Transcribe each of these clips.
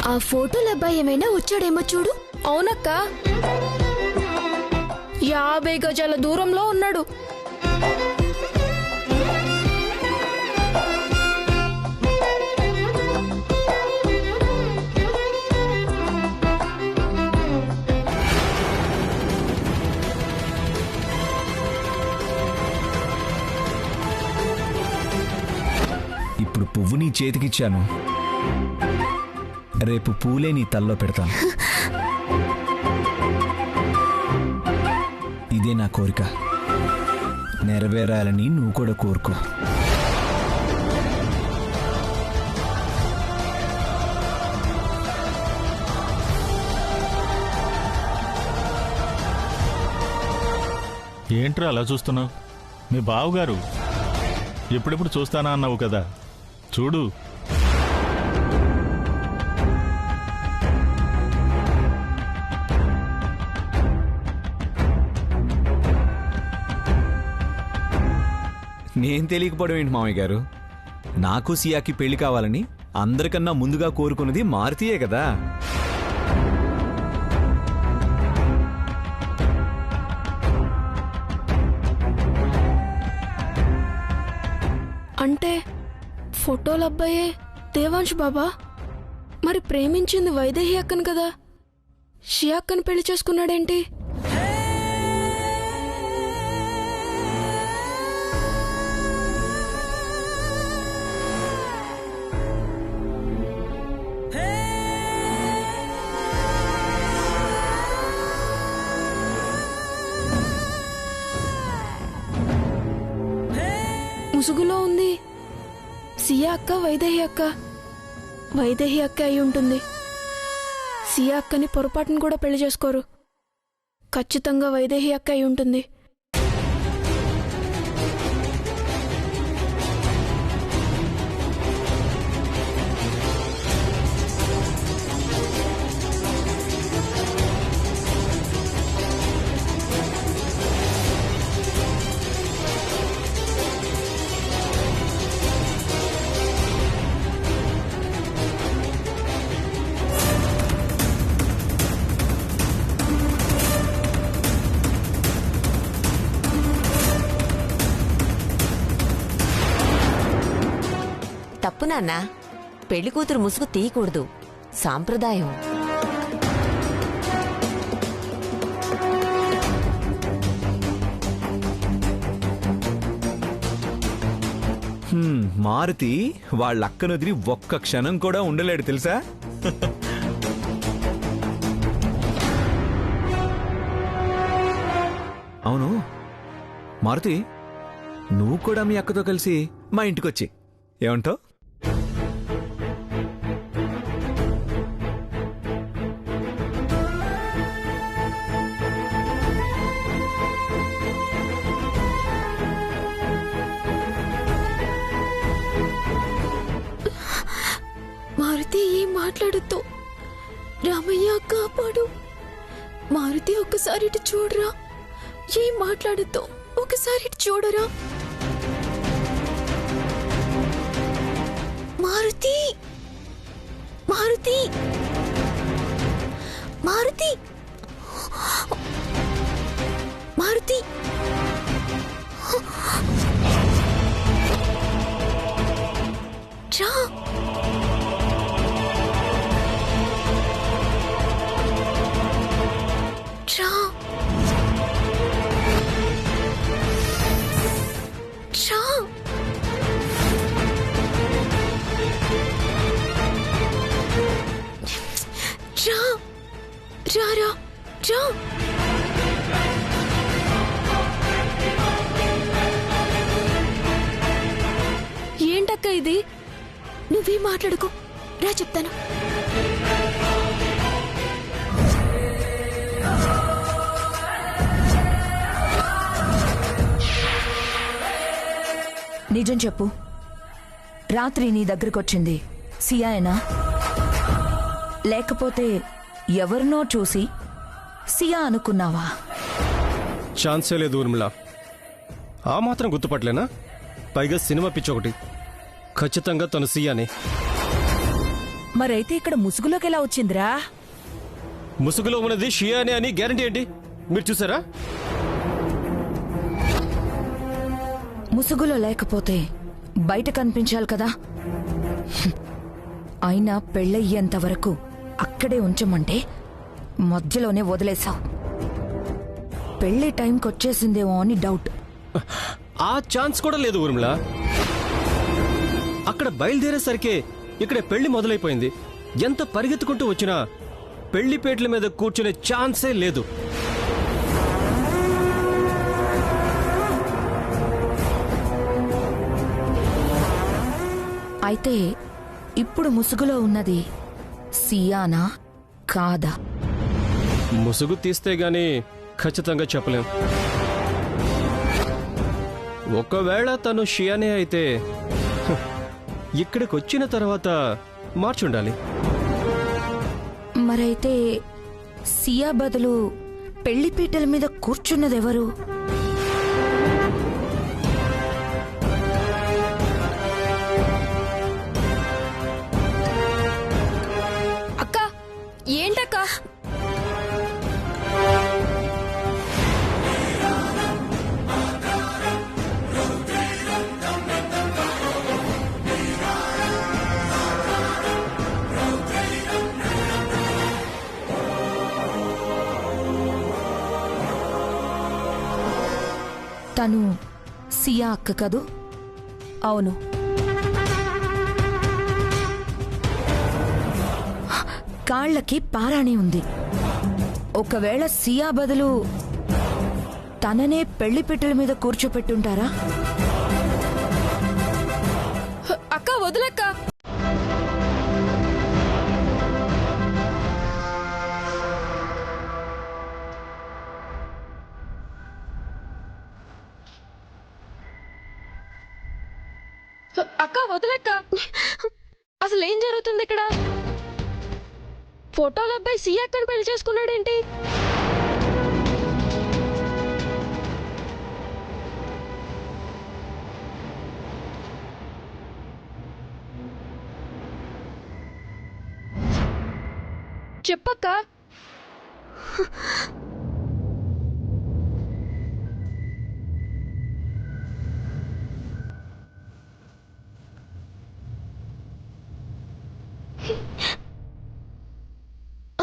ఆ ఫోటోల అబ్బాయి ఏమైనా వచ్చాడేమో చూడు. అవునక్క, 50 గజాల దూరంలో ఉన్నాడు. ఇప్పుడు పువ్వు నీ చేతికిచ్చాను, రేపు పూలే నీ తల్లో పెడతాను. ఇదే నా కోరిక, నెరవేరాలని నువ్వు కూడా కోరుకో. ఏంట్రా అలా చూస్తున్నావు? మీ బావగారు ఎప్పుడెప్పుడు చూస్తానా అన్నావు కదా, చూడు. నేను తెలియకపోవడం ఏంటి మామయ్య గారు? నాకు సియాకి పెళ్లి కావాలని అందరికన్నా ముందుగా కోరుకున్నది మారుతీయే కదా. అంటే ఫోటోల అబ్బాయే దేవాంశ్ బాబా? మరి ప్రేమించింది వైదేహి అక్కను కదా, షియా అక్కను పెళ్లి చేసుకున్నాడేంటి? ముసుగులో ఉంది సియా అక్క, వైదేహి అక్క. వైదేహి అక్క అయి ఉంటుంది. సియా అక్కని పొరపాటును కూడా పెళ్లి చేసుకోరు. ఖచ్చితంగా వైదేహి అక్క అయి ఉంటుంది. తప్పు నాన్న, పెళ్లి కూతురు ముసుగు తీయకూడదు, సాంప్రదాయం. మారుతి వాళ్ళ అక్కను వదిలి ఒక్క క్షణం కూడా ఉండలేడు తెలుసా. అవును మారుతి, నువ్వు కూడా మీ అక్కతో కలిసి మా ఇంటికొచ్చి ఏమంటావు? మారుతి ఏం మాట్లాడుతూ, రామయ్య కాపాడు. మారుతి ఒక్కసారి ఇటు చూడరా. ఏం మాట్లాడుతూ ఒకసారి ఇటు చూడరా. మారుతి, మారుతి, మారుతి, మారుతి. రా. రా. రా. రా. రా. రా. రా. ఏంటక్క ఇది? నువ్వేం మాట్లాడుకో, రా చెప్తాను. నిజం చెప్పు, రాత్రి నీ దగ్గరకొచ్చింది సియాయేనా, లేకపోతే ఎవరినో చూసి సియా అనుకున్నావా? ఛాన్సే లేదు ఊర్మిళ, ఆ మాత్రం గుర్తుపట్టలేనా? పైగా సినిమా పిచ్చి ఒకటి. ఖచ్చితంగా తను సియానే. మరైతే ఇక్కడ ముసుగులోకి ఎలా వచ్చిందిరా? ముసుగులో ఉన్నది షియానే అని గ్యారంటీ ఏంటి? మీరు చూసారా? ముసుగులో లేకపోతే బయట కనిపించాలి కదా. అయినా పెళ్ళయ్యేంత వరకు అక్కడే ఉంచమంటే మధ్యలోనే వదిలేశావు. పెళ్లి టైంకి వచ్చేసిందేమో అని డౌట్. ఆ ఛాన్స్ కూడా లేదు ఊర్మిళ. అక్కడ బయలుదేరేసరికి ఇక్కడ పెళ్లి మొదలైపోయింది. ఎంత పరిగెత్తుకుంటూ వచ్చినా పెళ్లిపేటల మీద కూర్చునే ఛాన్సే లేదు. అయితే ఇప్పుడు ముసుగులో ఉన్నది సియానా కాదా? ముసుగు తీస్తే గాని ఖచ్చితంగా చెప్పలేం. ఒకవేళ తను షియానే అయితే ఇక్కడికి వచ్చిన తర్వాత మార్చుండాలి. మరైతే సియా బదులు పెళ్లిపీటల మీద కూర్చున్నదెవరు? అక్క ఏంటక్క? తను సియా అక్క కదూ? అవును. కాళ్ళకి పారాణి ఉంది. ఒకవేళ సియా బదులు తననే పెళ్లిపీటల మీద కూర్చోపెట్టుంటారా? అక్క వదిలక్క. అక్క వదిలక్క. అసలు ఏం జరుగుతుంది ఇక్కడ? ఫోటోల అబ్బాయి సియా అక్కని పెళ్లి చేసుకున్నాడేంటి? చెప్పక్క.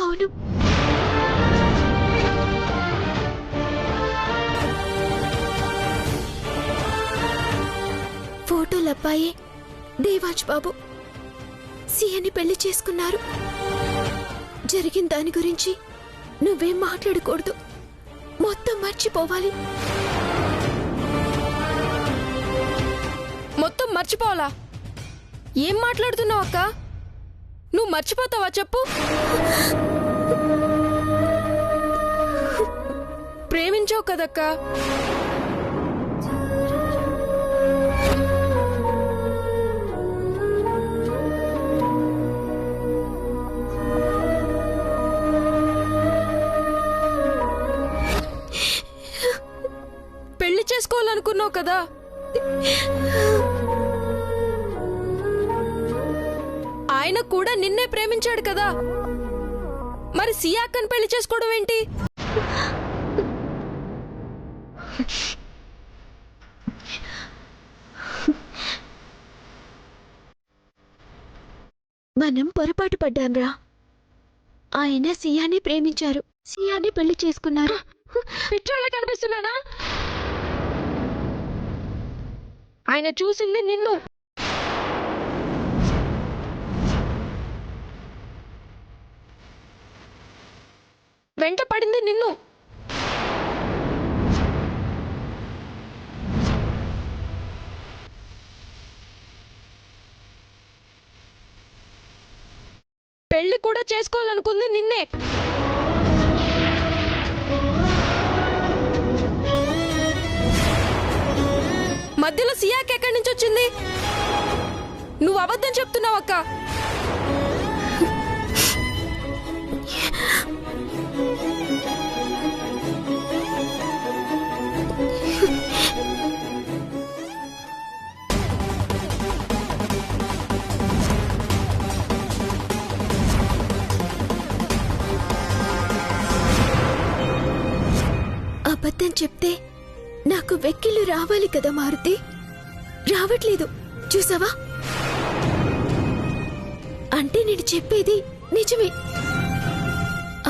అవును, ఫోటోల అబ్బాయి దేవాజ్ బాబు సియాని పెళ్లి చేసుకున్నారు. జరిగిన దాని గురించి నువ్వేం మాట్లాడకూడదు. మొత్తం మర్చిపోవాలి. మొత్తం మర్చిపోవాలా? ఏం మాట్లాడుతున్నావు అక్క? నువ్వు మర్చిపోతావా చెప్పు? ప్రేమించావు కదక్క. పెళ్లి చేసుకోవాలనుకున్నావు కదా. ఆయన కూడా నిన్నే ప్రేమించాడు కదా. మరి సియా అక్కని పెళ్లి చేసుకోవడం ఏంటి? మనం పొరపాటు పడ్డాంరా. ఆయన సియాని ప్రేమించారు, సియాని పెళ్లి చేసుకున్నారు. పిచ్చోళ్ళ కనిపిస్తున్నానా? ఆయన చూసింది నిన్ను. వెంట పడింది నిన్ను. పెళ్లి కూడా చేసుకోవాలనుకుంది నిన్నే. మధ్యలో సియాకి ఎక్కడి నుంచి వచ్చింది? నువ్వు అబద్ధం చెప్తున్నావు అక్క. అబద్ధం చెప్తే నాకు వెక్కిళ్ళు రావాలి కదా మారుతి, రావట్లేదు చూసావా? అంటే నేను చెప్పేది నిజమే.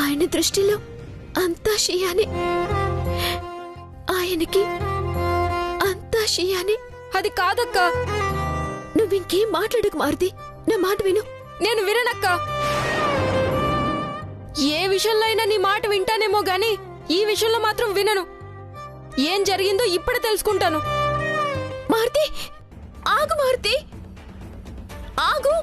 ఆయన దృష్టిలో అంతా షియానే, ఆయనకి అంతా షియానే. అది కాదక్క. నువ్వింకేం మాట్లాడకు మారుతి, నా మాట విను. నేను విననక్క. ఏ విషయంలో అయినా నీ మాట వింటానేమో గాని ఈ విషయంలో మాత్రం వినను. ఏం జరిగిందో ఇప్పుడే తెలుసుకుంటాను. మారుతి ఆగు, మారుతి ఆగు.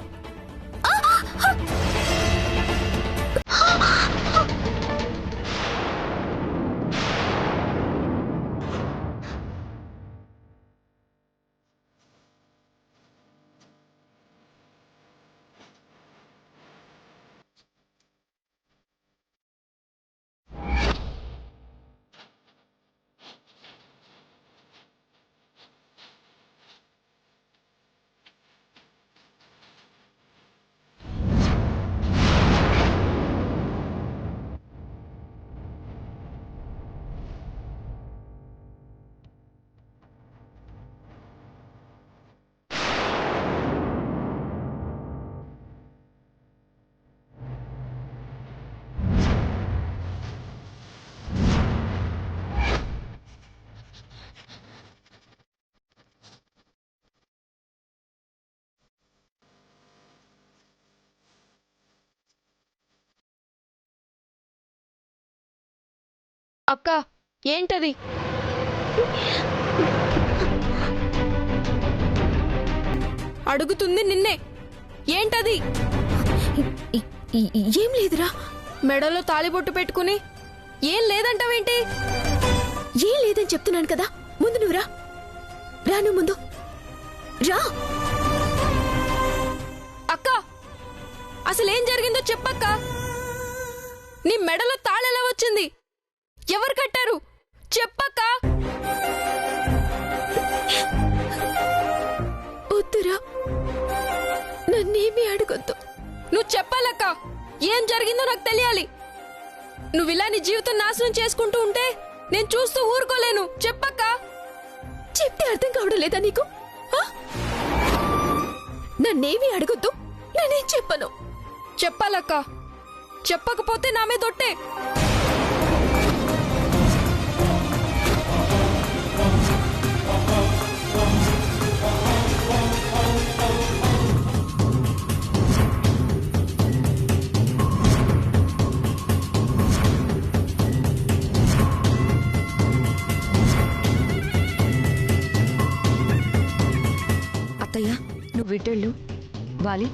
అక్క ఏంటది? అడుగుతుంది నిన్నే. ఏంటది? ఏం లేదురా. మెడలో తాళిబొట్టు పెట్టుకుని ఏం లేదంటావేంటి? ఏం లేదని చెప్తున్నాను కదా. ముందు నువ్వు రా. రాను ముందు రా. అక్క అసలేం జరిగిందో చెప్పక్క. నీ మెడలో తాళెలా వచ్చింది? ఎవరు కట్టారు చెప్పక్క. వద్దురా, నన్నేమీ అడగొద్దు. నువ్వు చెప్పాలక్క. ఏం జరిగిందో నాకు తెలియాలి. నువ్వు ఇలా నీ జీవితం నాశనం చేసుకుంటూ ఉంటే నేను చూస్తూ ఊరుకోలేను. చెప్పక్క. చెప్తే అర్థం కావడం లేదా నీకు? నన్నేమీ అడగొద్దు, నేనేం చెప్పను. చెప్పాలక్క. చెప్పకపోతే నా మీద ఒట్టే. అత్తయ్య నువ్వు విటెళ్ళు. వాలి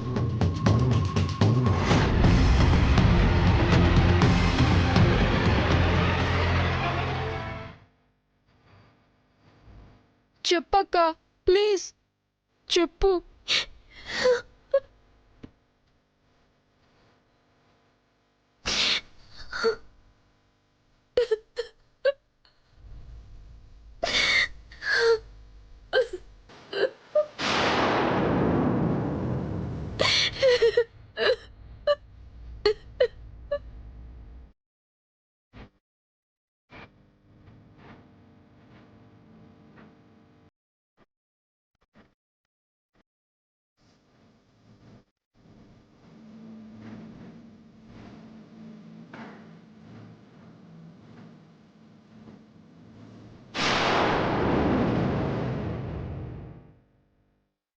చెప్పక్క ప్లీజ్ చెప్పు.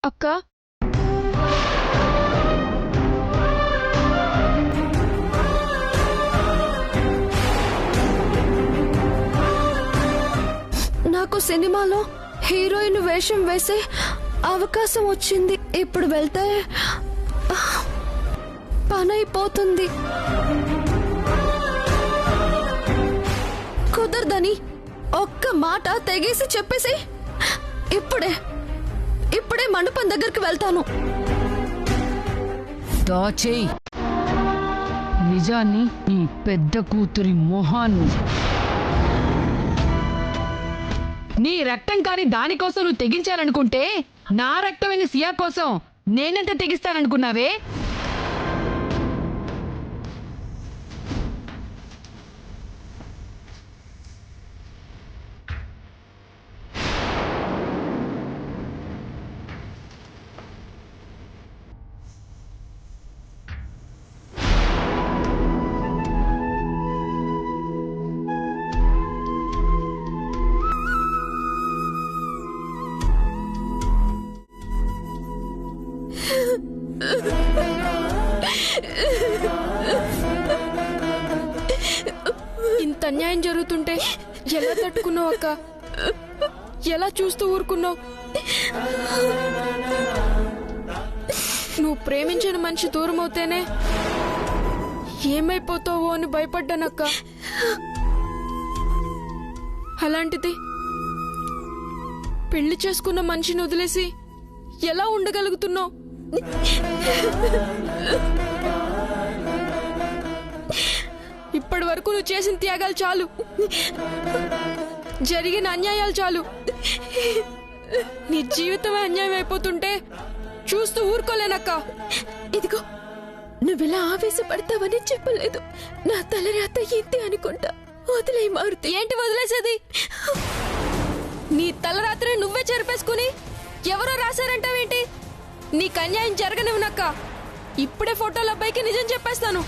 అక్క నాకు సినిమాలో హీరోయిన్ వేషం వేసే అవకాశం వచ్చింది. ఇప్పుడు వెళ్తే పనైపోతుంది. కుదరదని ఒక్క మాట తెగేసి చెప్పేసి ఇప్పుడే మండపం దగ్గరికి వెళ్తాను. దాచేయి నిజాన్ని, నీ పెద్ద కూతురి మొహాన్ని. నీ రక్తం కాని దానికోసం నువ్వు తెగించాలనుకుంటే నా రక్తమైన సియా కోసం నేనెంత తెగిస్తాననుకున్నావే? ఇంత అన్యాయం జరుగుతుంటే ఎలా తట్టుకున్నావు అక్క? ఎలా చూస్తూ ఊరుకున్నావు? నువ్వు ప్రేమించిన మనిషి దూరం అవుతేనే ఏమైపోతావో అని భయపడ్డానక్క. అలాంటిది పెళ్లి చేసుకున్న మనిషిని వదిలేసి ఎలా ఉండగలుగుతున్నావు? ఇప్పటి వరకు నువ్వు చేసిన త్యాగాలు చాలు, జరిగిన అన్యాయాలు చాలు. నీ జీవితమే అన్యాయం అయిపోతుంటే చూస్తూ ఊరుకోలేనక్క. ఇదిగో నువ్వెలా ఆవేశపడతావని చెప్పలేదు. నా తలరాత ఇంతే అనుకుంటా. వదిలే మారుతి. ఏంటి వదిలేసేది? నీ తలరాత్రి నువ్వే చెరిపేసుకుని ఎవరో రాశారంటావేంటి? నీకు అన్యాయం జరగనివ్వనక్క. ఇప్పుడే ఫోటోల అబ్బాయికి నిజం చెప్పేస్తాను.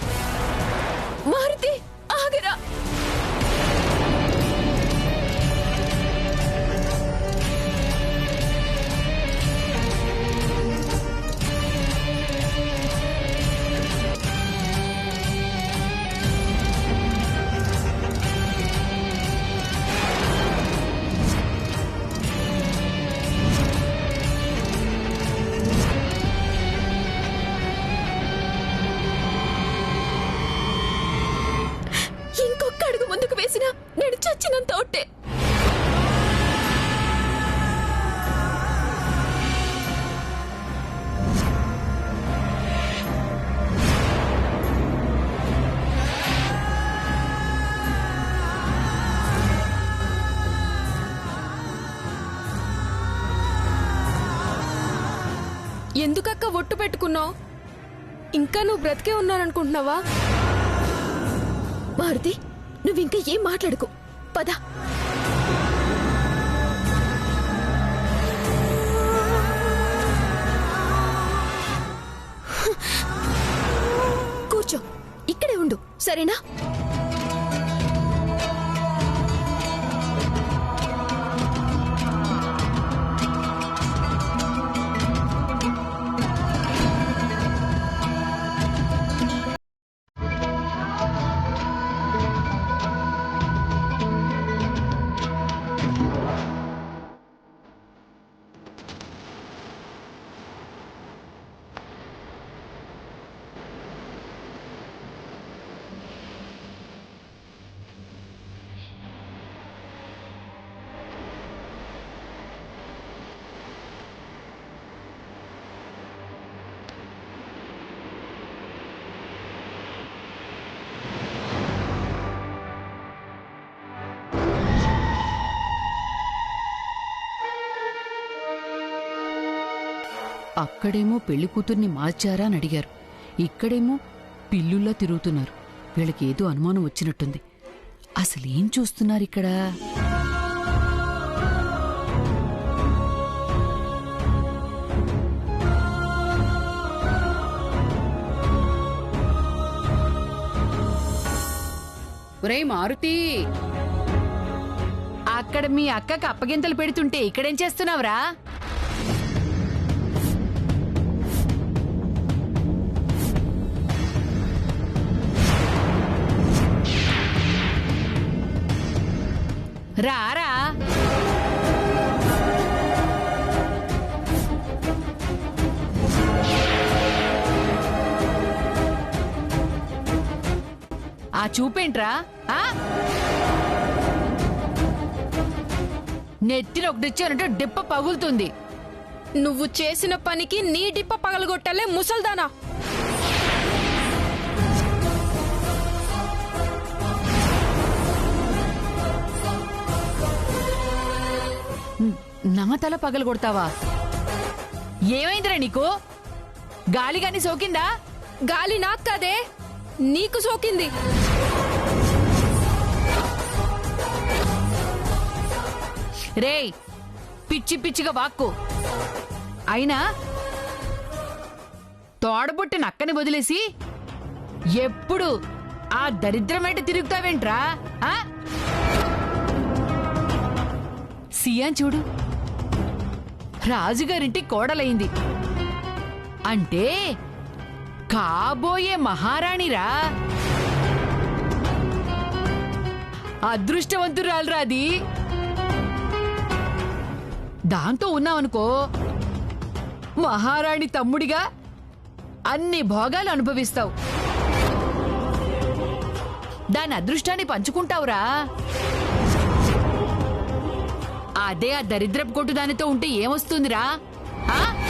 మారుతి ఆగరా. ఇంకొక అడుగు ముందుకు వేసినా నేను చచ్చినంత ఒట్టే. ఎందుకక్క ఒట్టు పెట్టుకున్నావు? ఇంకా నువ్వు బ్రతికే ఉన్నాననుకుంటున్నావా? మారుతి నువ్వింకా ఏం మాట్లాడుకో. పద. కూర్చో, ఇక్కడే ఉండు, సరేనా? అక్కడేమో పెళ్లి కూతుర్ని మార్చారా అని అడిగారు, ఇక్కడేమో పిల్లుల్లా తిరుగుతున్నారు. వీళ్ళకి ఏదో అనుమానం వచ్చినట్టుంది. అసలేం చూస్తున్నారు ఇక్కడ? ఒరే మారుతి, అక్కడ మీ అక్కకి అప్పగింతలు పెడుతుంటే ఇక్కడేం చేస్తున్నావురా? రారా. ఆ చూపేంట్రా? నెత్తిన ఒకటిచ్చానంటే డిప్ప పగులుతుంది. నువ్వు చేసిన పనికి నీ డిప్ప పగలగొట్టాలే ముసల్దానా. నా తల పగలు కొడతావా? ఏమైందిరా నీకు? గాలి గాని సోకిందా? గాలి నాకు కాదే, నీకు సోకింది. రేయ్, పిచ్చి పిచ్చిగా వాక్కు. అయినా తోడబుట్టిన అక్కని వదిలేసి ఎప్పుడు ఆ దరిద్రమేట తిరుగుతావేంట్రా? సియాన్ చూడు, రాజుగారింటి కోడలైంది అంటే కాబోయే మహారాణిరా. అదృష్టవంతురాలురా అది. దాంతో ఉన్నావనుకో మహారాణి తమ్ముడిగా అన్ని భోగాలు అనుభవిస్తావు. దాని అదృష్టాన్ని పంచుకుంటావురా. అదే ఆ దరిద్రపు కొట్టు దానితో ఉంటే ఏమొస్తుందిరా? ఆ